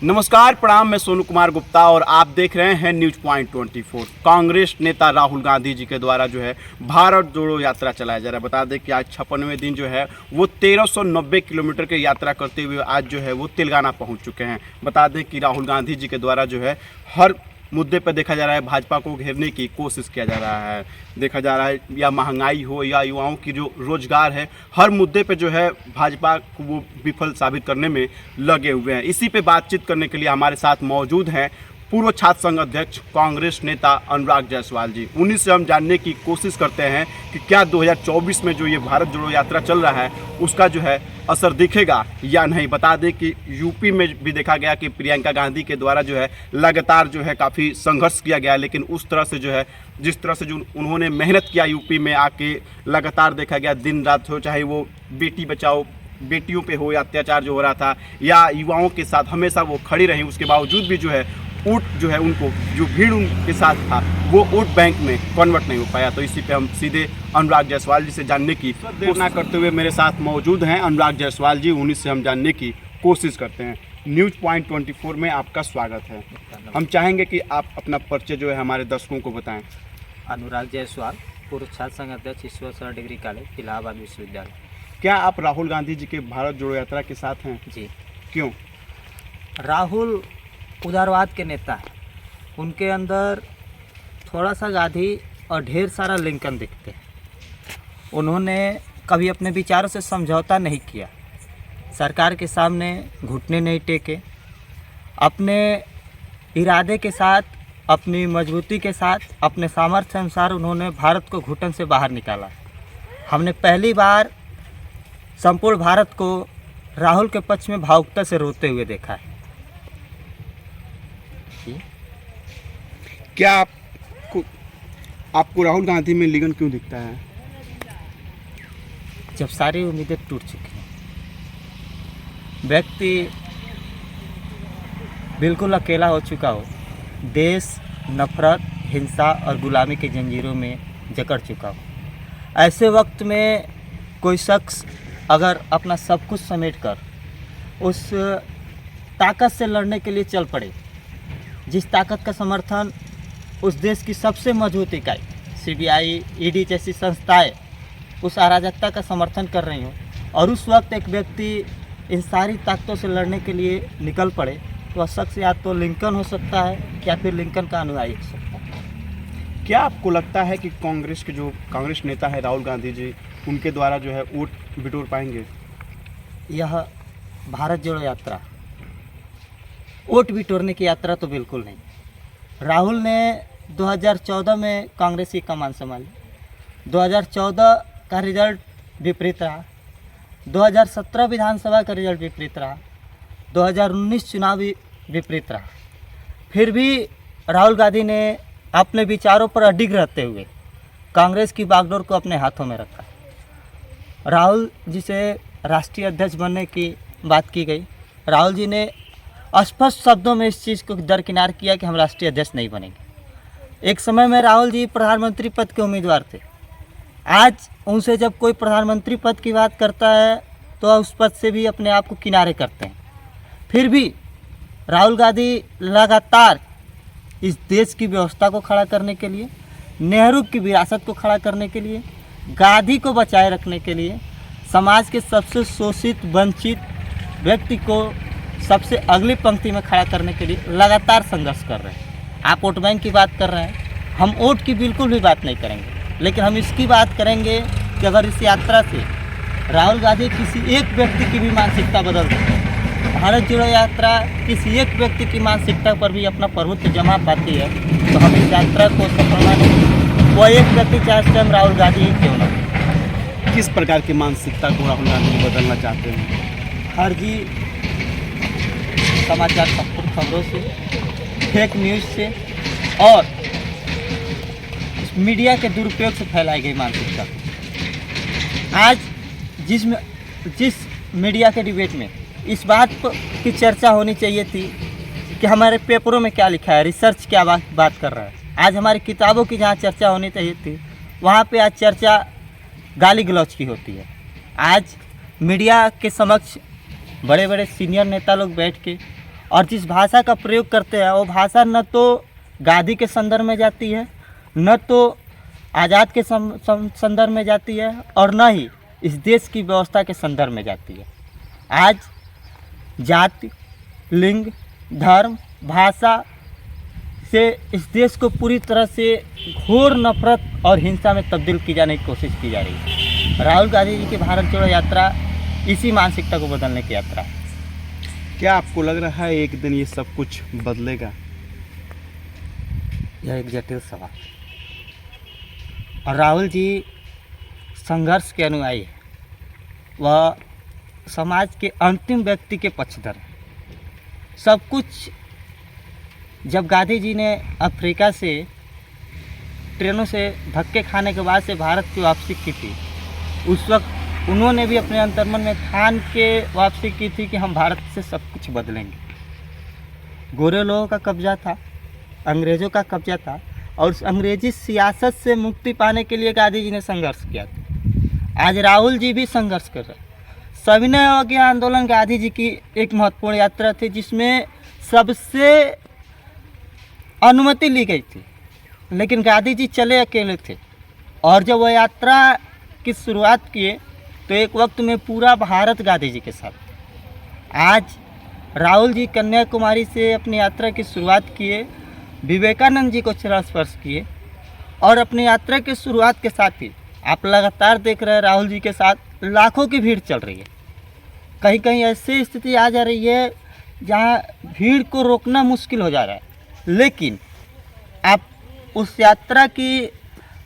नमस्कार, प्रणाम। मैं सोनू कुमार गुप्ता और आप देख रहे हैं न्यूज पॉइंट 24। कांग्रेस नेता राहुल गांधी जी के द्वारा जो है भारत जोड़ो यात्रा चलाया जा रहा है। बता दें कि आज 56वें दिन जो है वो 1390 किलोमीटर की यात्रा करते हुए आज जो है वो तेलंगाना पहुंच चुके हैं। बता दें कि राहुल गांधी जी के द्वारा जो है हर मुद्दे पर देखा जा रहा है भाजपा को घेरने की कोशिश किया जा रहा है। देखा जा रहा है या महंगाई हो या युवाओं की जो रोजगार है, हर मुद्दे पे जो है भाजपा को वो विफल साबित करने में लगे हुए हैं। इसी पे बातचीत करने के लिए हमारे साथ मौजूद हैं पूर्व छात्र संघ अध्यक्ष कांग्रेस नेता अनुराग जायसवाल जी। उन्हीं से हम जानने की कोशिश करते हैं कि क्या 2024 में जो ये भारत जोड़ो यात्रा चल रहा है उसका जो है असर दिखेगा या नहीं। बता दें कि यूपी में भी देखा गया कि प्रियंका गांधी के द्वारा जो है लगातार जो है काफ़ी संघर्ष किया गया, लेकिन उस तरह से जो है जिस तरह से जो उन्होंने मेहनत किया यूपी में आके, लगातार देखा गया दिन रात हो, चाहे वो बेटी बचाओ बेटियों पे हो या अत्याचार जो हो रहा था या युवाओं के साथ हमेशा वो खड़ी रही, उसके बावजूद भी जो है वोट जो है उनको जो भीड़ उनके साथ था वो वोट बैंक में कन्वर्ट नहीं हो पाया। तो इसी पे हम सीधे अनुराग जायसवाल जी से जानने की देर ना करते हुए मेरे साथ मौजूद हैं अनुराग जायसवाल जी। उन्हीं से हम जानने की कोशिश करते हैं। न्यूज पॉइंट 24 में आपका स्वागत है। हम चाहेंगे कि आप अपना परिचय जो है हमारे दर्शकों को बताएं। अनुराग जायसवाल, पूर्व छात्र संघ अध्यक्ष, ईश्वर डिग्री कॉलेज, इलाहाबाद विश्वविद्यालय। क्या आप राहुल गांधी जी के भारत जोड़ो यात्रा के साथ हैं? जी। क्यों? राहुल उदारवाद के नेता हैं। उनके अंदर थोड़ा सा गांधी और ढेर सारा लिंकन दिखते हैं। उन्होंने कभी अपने विचारों से समझौता नहीं किया, सरकार के सामने घुटने नहीं टेके, अपने इरादे के साथ, अपनी मजबूती के साथ, अपने सामर्थ्य अनुसार उन्होंने भारत को घुटन से बाहर निकाला। हमने पहली बार संपूर्ण भारत को राहुल के पक्ष में भावुकता से रोते हुए देखा है। क्या आपको राहुल गांधी में लिगन क्यों दिखता है? जब सारी उम्मीदें टूट चुकी हैं, व्यक्ति बिल्कुल अकेला हो चुका हो, देश नफरत, हिंसा और गुलामी की जंजीरों में जकड़ चुका हो, ऐसे वक्त में कोई शख्स अगर अपना सब कुछ समेटकर उस ताकत से लड़ने के लिए चल पड़े, जिस ताकत का समर्थन उस देश की सबसे मजबूत इकाई सीबीआई, ईडी जैसी संस्थाएं उस अराजकता का समर्थन कर रही हों, और उस वक्त एक व्यक्ति इन सारी ताकतों से लड़ने के लिए निकल पड़े, तो वह शख्स या तो लिंकन हो सकता है या फिर लिंकन का अनुयायी हो सकता है। क्या आपको लगता है कि कांग्रेस के जो कांग्रेस नेता है राहुल गांधी जी, उनके द्वारा जो है वोट बिटोर पाएंगे? यह भारत जोड़ो यात्रा वोट बिटोरने की यात्रा तो बिल्कुल नहीं। राहुल ने 2014 में कांग्रेस की कमान संभाली, 2014 का रिजल्ट विपरीत रहा, 2017 विधानसभा का रिजल्ट विपरीत रहा, 2019 चुनाव भी विपरीत रहा। फिर भी राहुल गांधी ने अपने विचारों पर अडिग रहते हुए कांग्रेस की बागडोर को अपने हाथों में रखा। राहुल जी से राष्ट्रीय अध्यक्ष बनने की बात की गई। राहुल जी ने स्पष्ट शब्दों में इस चीज़ को दरकिनार किया कि हम राष्ट्रीय अध्यक्ष नहीं बनेंगे। एक समय में राहुल जी प्रधानमंत्री पद के उम्मीदवार थे। आज उनसे जब कोई प्रधानमंत्री पद की बात करता है तो उस पद से भी अपने आप को किनारे करते हैं। फिर भी राहुल गांधी लगातार इस देश की व्यवस्था को खड़ा करने के लिए, नेहरू की विरासत को खड़ा करने के लिए, गांधी को बचाए रखने के लिए, समाज के सबसे शोषित वंचित व्यक्ति को सबसे अगली पंक्ति में खड़ा करने के लिए लगातार संघर्ष कर रहे हैं। आप वोट बैंक की बात कर रहे हैं, हम वोट की बिल्कुल भी बात नहीं करेंगे, लेकिन हम इसकी बात करेंगे कि अगर इस यात्रा से राहुल गांधी किसी एक व्यक्ति की भी मानसिकता बदल देते हैं, भारत जोड़ो यात्रा किसी एक व्यक्ति की मानसिकता पर भी अपना प्रभुत्व जमा पाती है, तो हम इस यात्रा को सफल मानेंगे। वो एक व्यक्ति चाहे स्वयं राहुल गांधी ही क्यों न। किस प्रकार की मानसिकता को राहुल गांधी बदलना चाहते हैं? हर जी समाचार खबरों से, फेक न्यूज़ से और मीडिया के दुरुपयोग से फैलाई गई मानसिकता। आज जिस मीडिया के डिबेट में इस बात की चर्चा होनी चाहिए थी कि हमारे पेपरों में क्या लिखा है, रिसर्च क्या बात कर रहा है, आज हमारी किताबों की जहाँ चर्चा होनी चाहिए थी वहाँ पे आज चर्चा गाली गलौज की होती है। आज मीडिया के समक्ष बड़े बड़े सीनियर नेता लोग बैठ के और जिस भाषा का प्रयोग करते हैं वो भाषा न तो गांधी के संदर्भ में जाती है, न तो आज़ाद के संदर्भ में जाती है, और न ही इस देश की व्यवस्था के संदर्भ में जाती है। आज जाति, लिंग, धर्म, भाषा से इस देश को पूरी तरह से घोर नफरत और हिंसा में तब्दील की जाने की कोशिश की जा रही है। राहुल गांधी जी की भारत जोड़ो यात्रा इसी मानसिकता को बदलने की यात्रा है। क्या आपको लग रहा है एक दिन ये सब कुछ बदलेगा? यह एक जटिल सवाल। और राहुल जी संघर्ष के अनुयायी है, वह समाज के अंतिम व्यक्ति के पक्षधर है। सब कुछ जब गांधी जी ने अफ्रीका से ट्रेनों से धक्के खाने के बाद से भारत की वापसी की थी, उस वक्त उन्होंने भी अपने अंतर्मन में ठान के वापसी की थी कि हम भारत से सब कुछ बदलेंगे। गोरे लोगों का कब्जा था, अंग्रेज़ों का कब्जा था, और उस अंग्रेजी सियासत से मुक्ति पाने के लिए गांधी जी ने संघर्ष किया था। आज राहुल जी भी संघर्ष कर रहे हैं। सविनय अवज्ञा आंदोलन गांधी जी की एक महत्वपूर्ण यात्रा थी, जिसमें सबसे अनुमति ली गई थी, लेकिन गांधी जी चले अकेले थे। और जब वह यात्रा की शुरुआत किए तो एक वक्त में पूरा भारत गांधी जी के साथ। आज राहुल जी कन्याकुमारी से अपनी यात्रा की शुरुआत किए, विवेकानंद जी को चरण स्पर्श किए, और अपनी यात्रा की शुरुआत के साथ ही आप लगातार देख रहे हैं राहुल जी के साथ लाखों की भीड़ चल रही है। कहीं कहीं ऐसी स्थिति आ जा रही है जहां भीड़ को रोकना मुश्किल हो जा रहा है, लेकिन आप उस यात्रा की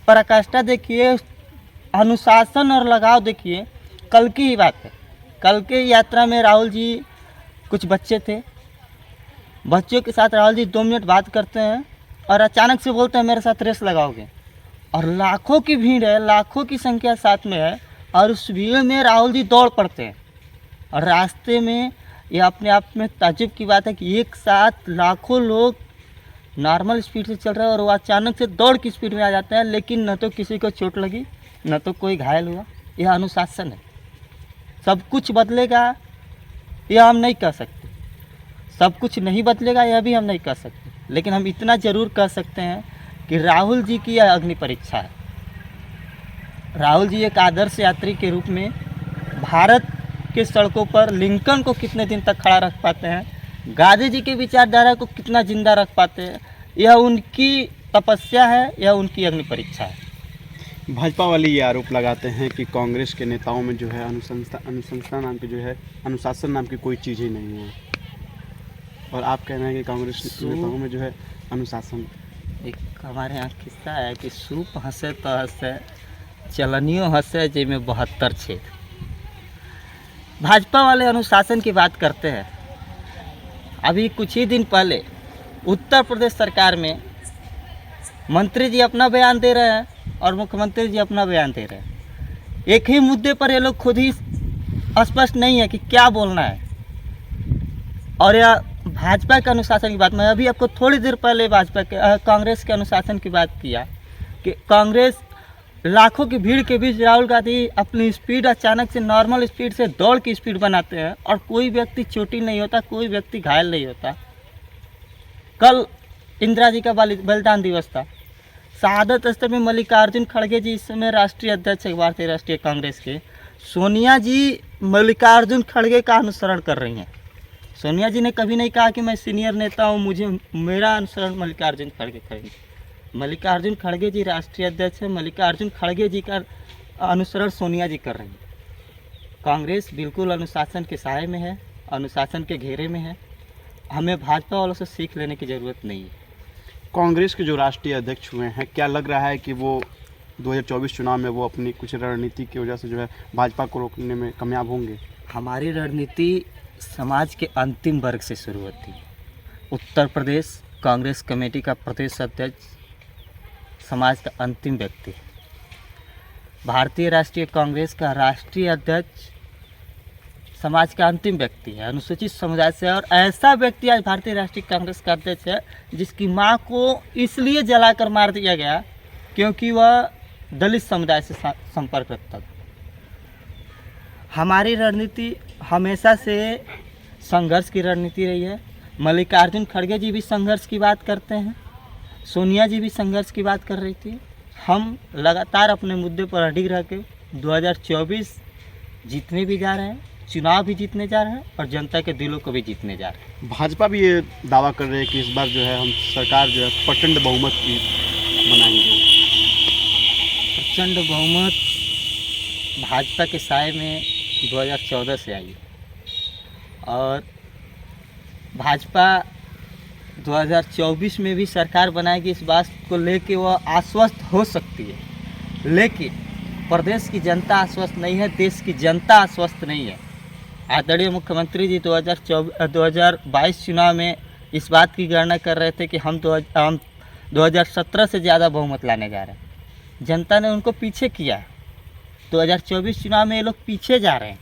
पराकाष्ठा देखिए, अनुशासन और लगाव देखिए। कल की ही बात है, कल के यात्रा में राहुल जी, कुछ बच्चे थे, बच्चों के साथ राहुल जी 2 मिनट बात करते हैं और अचानक से बोलते हैं मेरे साथ रेस लगाओगे, और लाखों की भीड़ है, लाखों की संख्या साथ में है, और उस भीड़ में राहुल जी दौड़ पड़ते हैं। और रास्ते में यह अपने आप में ताज्जुब की बात है कि एक साथ लाखों लोग नॉर्मल स्पीड से चल रहे हैं और वो अचानक से दौड़ की स्पीड में आ जाते हैं, लेकिन न तो किसी को चोट लगी, न तो कोई घायल हुआ। यह अनुशासन है। सब कुछ बदलेगा यह हम नहीं कह सकते, सब कुछ नहीं बदलेगा यह भी हम नहीं कह सकते, लेकिन हम इतना ज़रूर कह सकते हैं कि राहुल जी की यह अग्नि परीक्षा है। राहुल जी एक आदर्श यात्री के रूप में भारत के सड़कों पर लिंकन को कितने दिन तक खड़ा रख पाते हैं, गांधी जी की विचारधारा को कितना जिंदा रख पाते हैं, यह उनकी तपस्या है, यह उनकी अग्नि परीक्षा है। भाजपा वाले ये आरोप लगाते हैं कि कांग्रेस के नेताओं में जो है अनुशासन नाम की जो है अनुशासन नाम की कोई चीज़ ही नहीं है, और आप कह रहे हैं कि कांग्रेस नेताओं में जो है अनुशासन। एक हमारे यहाँ किस्सा है कि सूप हंसे तो हंसे, चलनियों हंसे जे में 72 छेद। भाजपा वाले अनुशासन की बात करते हैं। अभी कुछ ही दिन पहले उत्तर प्रदेश सरकार में मंत्री जी अपना बयान दे रहे हैं और मुख्यमंत्री जी अपना बयान दे रहे हैं। एक ही मुद्दे पर ये लोग खुद ही स्पष्ट नहीं है कि क्या बोलना है। और यह भाजपा के अनुशासन की बात, मैं अभी आपको थोड़ी देर पहले कांग्रेस के अनुशासन की बात किया कि कांग्रेस लाखों की भीड़ के बीच राहुल गांधी अपनी स्पीड अचानक से नॉर्मल स्पीड से दौड़ की स्पीड बनाते हैं और कोई व्यक्ति चोटिल नहीं होता, कोई व्यक्ति घायल नहीं होता। कल इंदिरा जी का बलिदान दिवस था। शहादत स्तर में मल्लिकार्जुन खड़गे जी इस समय राष्ट्रीय अध्यक्ष है भारतीय राष्ट्रीय कांग्रेस के। सोनिया जी मल्लिकार्जुन खड़गे का अनुसरण कर रही हैं। सोनिया जी ने कभी नहीं कहा कि मैं सीनियर नेता हूँ, मुझे मेरा अनुसरण मल्लिकार्जुन खड़गे करेंगे। मल्लिकार्जुन खड़गे जी राष्ट्रीय अध्यक्ष है, मल्लिकार्जुन खड़गे जी का अनुसरण सोनिया जी कर रही हैं। कांग्रेस बिल्कुल अनुशासन के साए में है, अनुशासन के घेरे में है। हमें भाजपा वालों से सीख लेने की ज़रूरत नहीं है। कांग्रेस के जो राष्ट्रीय अध्यक्ष हुए हैं, क्या लग रहा है कि वो 2024 चुनाव में वो अपनी कुछ रणनीति की वजह से जो है भाजपा को रोकने में कामयाब होंगे? हमारी रणनीति समाज के अंतिम वर्ग से शुरू होती है। उत्तर प्रदेश कांग्रेस कमेटी का प्रदेश अध्यक्ष समाज का अंतिम व्यक्ति है। भारतीय राष्ट्रीय कांग्रेस का राष्ट्रीय अध्यक्ष समाज का अंतिम व्यक्ति है, अनुसूचित समुदाय से। और ऐसा व्यक्ति आज भारतीय राष्ट्रीय कांग्रेस का अध्यक्ष है जिसकी माँ को इसलिए जलाकर मार दिया गया क्योंकि वह दलित समुदाय से संपर्क रखता था। हमारी रणनीति हमेशा से संघर्ष की रणनीति रही है। मल्लिकार्जुन खड़गे जी भी संघर्ष की बात करते हैं, सोनिया जी भी संघर्ष की बात कर रही थी। हम लगातार अपने मुद्दे पर अडिग रह के 2024 जीतने भी जा रहे हैं, चुनाव भी जीतने जा रहे हैं और जनता के दिलों को भी जीतने जा रहे हैं। भाजपा भी ये दावा कर रहे हैं कि इस बार जो है हम सरकार जो है प्रचंड बहुमत की बनाएंगे। प्रचंड बहुमत भाजपा के साए में 2014 से आई और भाजपा 2024 में भी सरकार बनाएगी, इस बात को लेके वह आश्वस्त हो सकती है, लेकिन प्रदेश की जनता आश्वस्त नहीं है, देश की जनता आश्वस्त नहीं है। आदरणीय मुख्यमंत्री जी 2022 चुनाव में इस बात की गणना कर रहे थे कि हम 2017 से ज़्यादा बहुमत लाने जा रहे हैं। जनता ने उनको पीछे किया। 2024 चुनाव में ये लोग पीछे जा रहे हैं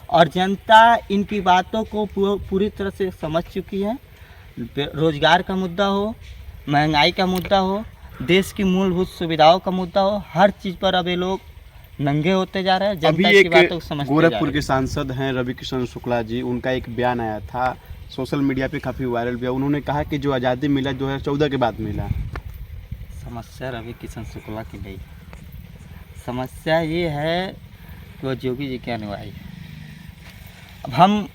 और जनता इनकी बातों को पूरी तरह से समझ चुकी है। रोजगार का मुद्दा हो, महंगाई का मुद्दा हो, देश की मूलभूत सुविधाओं का मुद्दा हो, हर चीज़ पर अब ये लोग नंगे होते जा रहे हैं। जनता की बातों को समझते जा रहे हैं। गोरखपुर के सांसद हैं रवि किशन शुक्ला जी, उनका एक बयान आया था, सोशल मीडिया पे काफ़ी वायरल भी है। उन्होंने कहा कि जो आज़ादी मिला 2014 के बाद मिला। समस्या रवि किशन शुक्ला की नहीं, समस्या ये है कि वह योगी जी के अनुयायी है। अब हम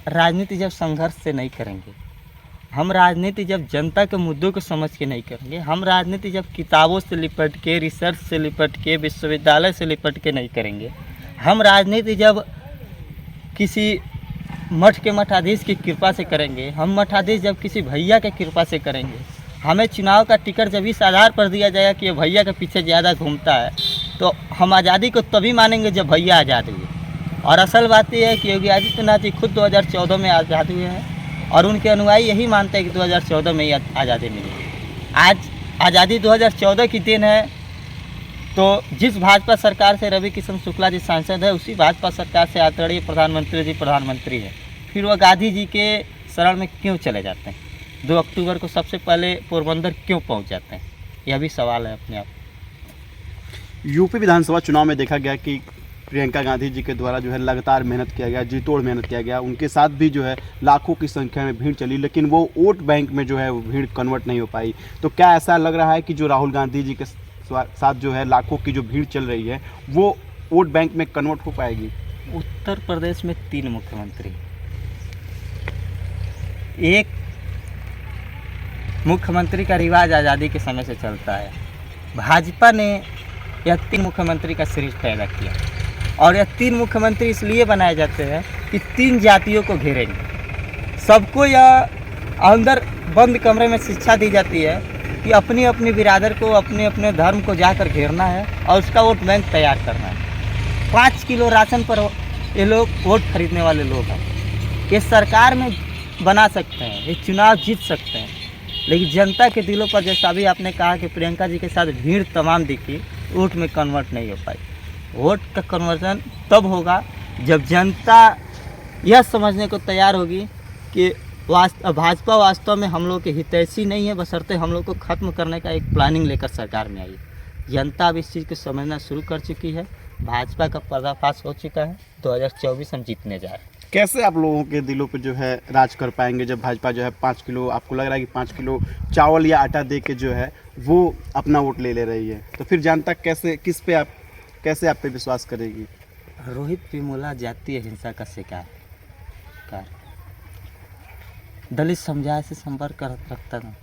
राजनीति जब संघर्ष से नहीं करेंगे, हम राजनीति जब जनता के मुद्दों को समझ के नहीं करेंगे, हम राजनीति जब किताबों से लिपट के, रिसर्च से लिपट के, विश्वविद्यालय से लिपट के नहीं करेंगे, हम राजनीति जब किसी मठ के मठाधीश की कृपा से करेंगे, हम मठाधीश जब किसी भैया के कृपा से करेंगे, हमें चुनाव का टिकट जब इस आधार पर दिया जाएगा कि ये भैया के पीछे ज़्यादा घूमता है, तो हम आज़ादी को तभी मानेंगे जब भैया आज़ाद हुए। और असल बात यह है कि योगी आदित्यनाथ जी खुद 2014 में आज़ाद हुए हैं और उनके अनुयायी यही मानते हैं कि 2014 में ही आज़ादी मिली। आज आज़ादी 2014 की दिन है, तो जिस भाजपा सरकार से रवि किशन शुक्ला जी सांसद है, उसी भाजपा सरकार से आदरणीय प्रधानमंत्री जी प्रधानमंत्री है, फिर वह गांधी जी के शरण में क्यों चले जाते हैं? 2 अक्टूबर को सबसे पहले पोरबंदर क्यों पहुंच जाते हैं? यह भी सवाल है अपने आप। यूपी विधानसभा चुनाव में देखा गया कि प्रियंका गांधी जी के द्वारा जो है लगातार मेहनत किया गया, जी तोड़ मेहनत किया गया, उनके साथ भी जो है लाखों की संख्या में भीड़ चली, लेकिन वो वोट बैंक में जो है वो भीड़ कन्वर्ट नहीं हो पाई। तो क्या ऐसा लग रहा है कि जो राहुल गांधी जी के साथ जो है लाखों की जो भीड़ चल रही है वो वोट बैंक में कन्वर्ट हो पाएगी? उत्तर प्रदेश में 3 मुख्यमंत्री, एक मुख्यमंत्री का रिवाज आज़ादी के समय से चलता है। भाजपा ने यह 3 मुख्यमंत्री का सीरीज पैदा किया और यह 3 मुख्यमंत्री इसलिए बनाए जाते हैं कि 3 जातियों को घेरेंगे। सबको यह अंदर बंद कमरे में शिक्षा दी जाती है कि अपनी अपनी बिरादर को, अपने अपने धर्म को जाकर घेरना है और उसका वोट बैंक तैयार करना है। 5 किलो राशन पर ये लोग वोट खरीदने वाले लोग हैं। ये सरकार में बना सकते हैं, ये चुनाव जीत सकते हैं, लेकिन जनता के दिलों पर, जैसा अभी आपने कहा कि प्रियंका जी के साथ भीड़ तमाम दिखी, वोट में कन्वर्ट नहीं हो पाई। वोट का कन्वर्जन तब होगा जब जनता यह समझने को तैयार होगी कि भाजपा वास्तव में हम लोग के हितैषी नहीं है, बशर्ते हम लोग को ख़त्म करने का एक प्लानिंग लेकर सरकार में आई। जनता अब इस चीज़ को समझना शुरू कर चुकी है। भाजपा का पर्दाफाश हो चुका है। 2024 हम जीतने जा रहे हैं। कैसे आप लोगों के दिलों पे जो है राज कर पाएंगे जब भाजपा जो है 5 किलो, आपको लग रहा है कि 5 किलो चावल या आटा दे के जो है वो अपना वोट ले रही है, तो फिर जनता कैसे आप पे विश्वास करेगी? रोहित वेमुला जातीय हिंसा का शिकार, दलित समुदाय से संपर्क रखता था,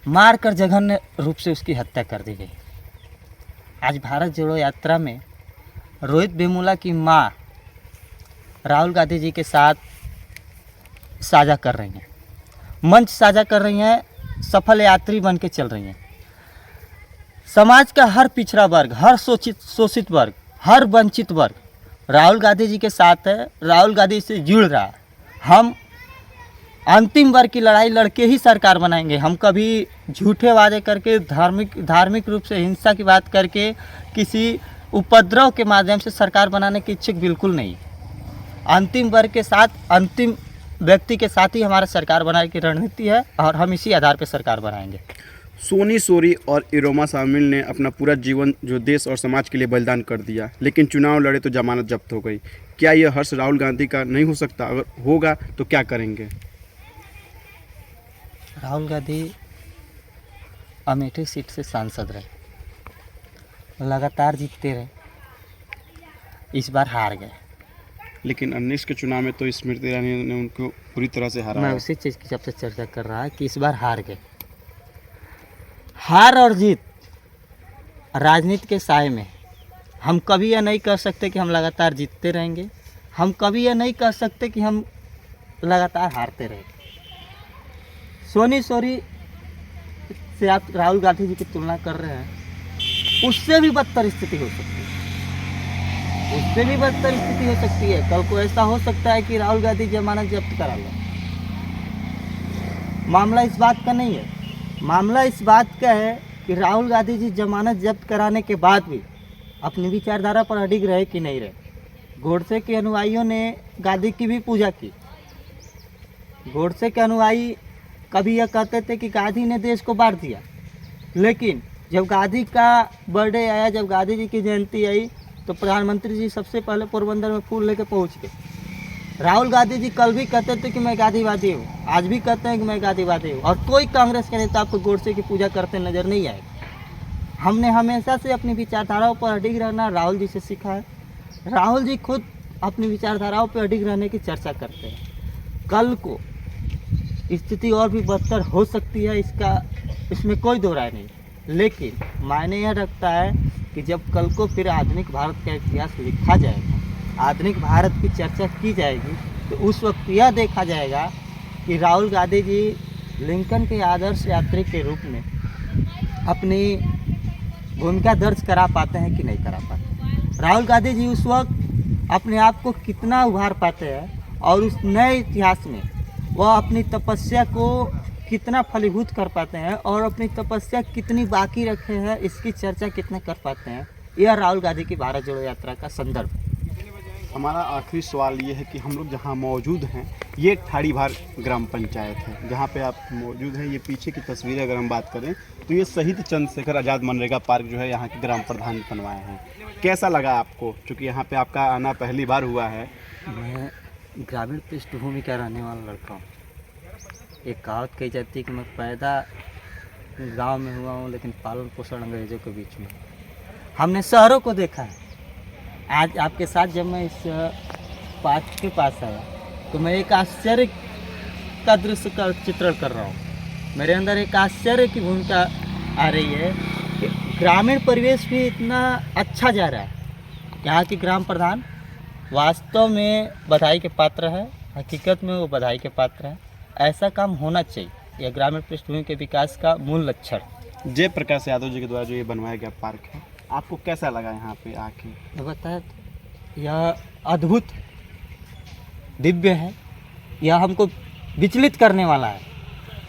मार कर जघन्य रूप से उसकी हत्या कर दी गई। आज भारत जोड़ो यात्रा में रोहित वेमुला की मां राहुल गांधी जी के साथ साझा कर रही हैं, मंच साझा कर रही हैं, सफल यात्री बन के चल रही हैं। समाज का हर पिछड़ा वर्ग, हर शोषित वर्ग, हर वंचित वर्ग राहुल गांधी जी के साथ है, राहुल गांधी से जुड़ रहा है। हम अंतिम वर्ग की लड़ाई लड़के ही सरकार बनाएंगे। हम कभी झूठे वादे करके, धार्मिक रूप से हिंसा की बात करके, किसी उपद्रव के माध्यम से सरकार बनाने की इच्छुक बिल्कुल नहीं। अंतिम वर्ग के साथ, अंतिम व्यक्ति के साथ ही हमारा सरकार बनाने की रणनीति है और हम इसी आधार पर सरकार बनाएंगे। सोनी सोरी और इरोमा शामिल ने अपना पूरा जीवन जो देश और समाज के लिए बलिदान कर दिया, लेकिन चुनाव लड़े तो जमानत जब्त हो गई। क्या यह हर्ष राहुल गांधी का नहीं हो सकता? अगर होगा तो क्या करेंगे? राहुल गांधी अमेठी सीट से सांसद रहे, लगातार जीतते रहे, इस बार हार गए। लेकिन 19 के चुनाव में तो स्मृति ईरानी ने उनको पूरी तरह से हराया। मैं उसी चीज़ की सबसे चर्चा कर रहा है कि इस बार हार गए। हार और जीत राजनीति के साए में। हम कभी यह नहीं कह सकते कि हम लगातार जीतते रहेंगे, हम कभी यह नहीं कह सकते कि हम लगातार हारते रहेंगे। सोनी सोरी से आप राहुल गांधी जी की तुलना कर रहे हैं, उससे भी बदतर स्थिति हो सकती है, उससे भी बदतर स्थिति हो सकती है। कल को ऐसा हो सकता है कि राहुल गांधी जमानत जब्त करा लो। मामला इस बात का नहीं है, मामला इस बात का है कि राहुल गांधी जी जमानत जब्त कराने के बाद भी अपनी विचारधारा पर अडिग रहे कि नहीं रहे। गोडसे के अनुयायियों ने गांधी की भी पूजा की। गोडसे के अनुयायी कभी यह कहते थे कि गांधी ने देश को बांट दिया, लेकिन जब गांधी का बर्थडे आया, जब गांधी जी की जयंती आई, तो प्रधानमंत्री जी सबसे पहले पोरबंदर में फूल लेके पहुंच गए। राहुल गांधी जी कल भी कहते थे कि मैं गांधीवादी हूँ, आज भी कहते हैं कि मैं गांधीवादी हूँ, और कोई कांग्रेस के नेता आपको गोडसे की पूजा करते नजर नहीं आए। हमने हमेशा से अपनी विचारधाराओं पर अडिग रहना राहुल जी से सीखा है। राहुल जी खुद अपनी विचारधाराओं पर अडिग रहने की चर्चा करते हैं। कल को स्थिति और भी बदतर हो सकती है, इसमें कोई दो राय नहीं, लेकिन मायने यह रखता है कि जब कल को फिर आधुनिक भारत का इतिहास लिखा जाएगा, आधुनिक भारत की चर्चा की जाएगी, तो उस वक्त यह देखा जाएगा कि राहुल गांधी जी लिंकन के आदर्श यात्री के रूप में अपनी भूमिका दर्ज करा पाते हैं कि नहीं करा पाते। राहुल गांधी जी उस वक्त अपने आप को कितना उभार पाते हैं और उस नए इतिहास में वह अपनी तपस्या को कितना फलीभूत कर पाते हैं और अपनी तपस्या कितनी बाकी रखे हैं, इसकी चर्चा कितना कर पाते हैं। यह राहुल गांधी की भारत जोड़ो यात्रा का संदर्भ है। हमारा आखिरी सवाल ये है कि हम लोग जहाँ मौजूद हैं, ये ठाड़ीभार ग्राम पंचायत है जहाँ पे आप मौजूद हैं। ये पीछे की तस्वीरें अगर हम बात करें तो ये शहीद चंद्रशेखर आज़ाद मनरेगा पार्क जो है यहाँ के ग्राम प्रधान बनवाए हैं। कैसा लगा आपको, चूँकि यहाँ पे आपका आना पहली बार हुआ है? मैं ग्रामीण पृष्ठभूमि का रहने वाला लड़का हूँ। एक कहावत कही जाती है कि मैं पैदा गांव में हुआ हूँ, लेकिन पालन पोषण अंग्रेजों के बीच में। हमने शहरों को देखा है। आज आपके साथ जब मैं इस पार्क के पास आया तो मैं एक आश्चर्य का दृश्य का चित्रण कर रहा हूँ। मेरे अंदर एक आश्चर्य की भूमिका आ रही है कि ग्रामीण परिवेश भी इतना अच्छा जा रहा है। यहाँ की ग्राम प्रधान वास्तव में बधाई के पात्र है, हकीकत में वो बधाई के पात्र है। ऐसा काम होना चाहिए। यह ग्रामीण पृष्ठभूमि के विकास का मूल लक्षण। जयप्रकाश यादव जी के द्वारा जो ये बनवाया गया पार्क है, आपको कैसा लगा यहाँ पे आके? तो बताया, यह अद्भुत दिव्य है, यह हमको विचलित करने वाला है।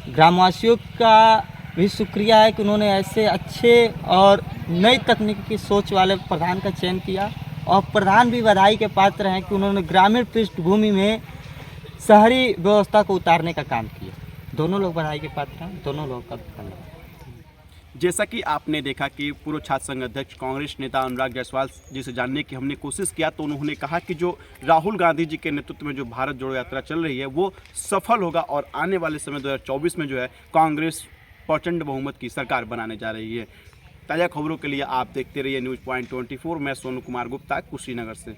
ग्रामवासियों का भी शुक्रिया है कि उन्होंने ऐसे अच्छे और नई तकनीक की सोच वाले प्रधान का चयन किया, और प्रधान भी बधाई के पात्र हैं कि उन्होंने ग्रामीण पृष्ठभूमि में शहरी व्यवस्था को उतारने का काम किया। दोनों लोग बधाई के पात्र हैं, दोनों लोग का धन्यवाद। जैसा कि आपने देखा कि पूर्व छात्र संघ अध्यक्ष कांग्रेस नेता अनुराग जायसवाल जी से जानने की हमने कोशिश किया, तो उन्होंने कहा कि जो राहुल गांधी जी के नेतृत्व में जो भारत जोड़ो यात्रा चल रही है वो सफल होगा और आने वाले समय 2024 में जो है कांग्रेस प्रचंड बहुमत की सरकार बनाने जा रही है। ताज़ा खबरों के लिए आप देखते रहिए न्यूज़ पॉइंट 24। मैं सोनू कुमार गुप्ता, कुशीनगर से।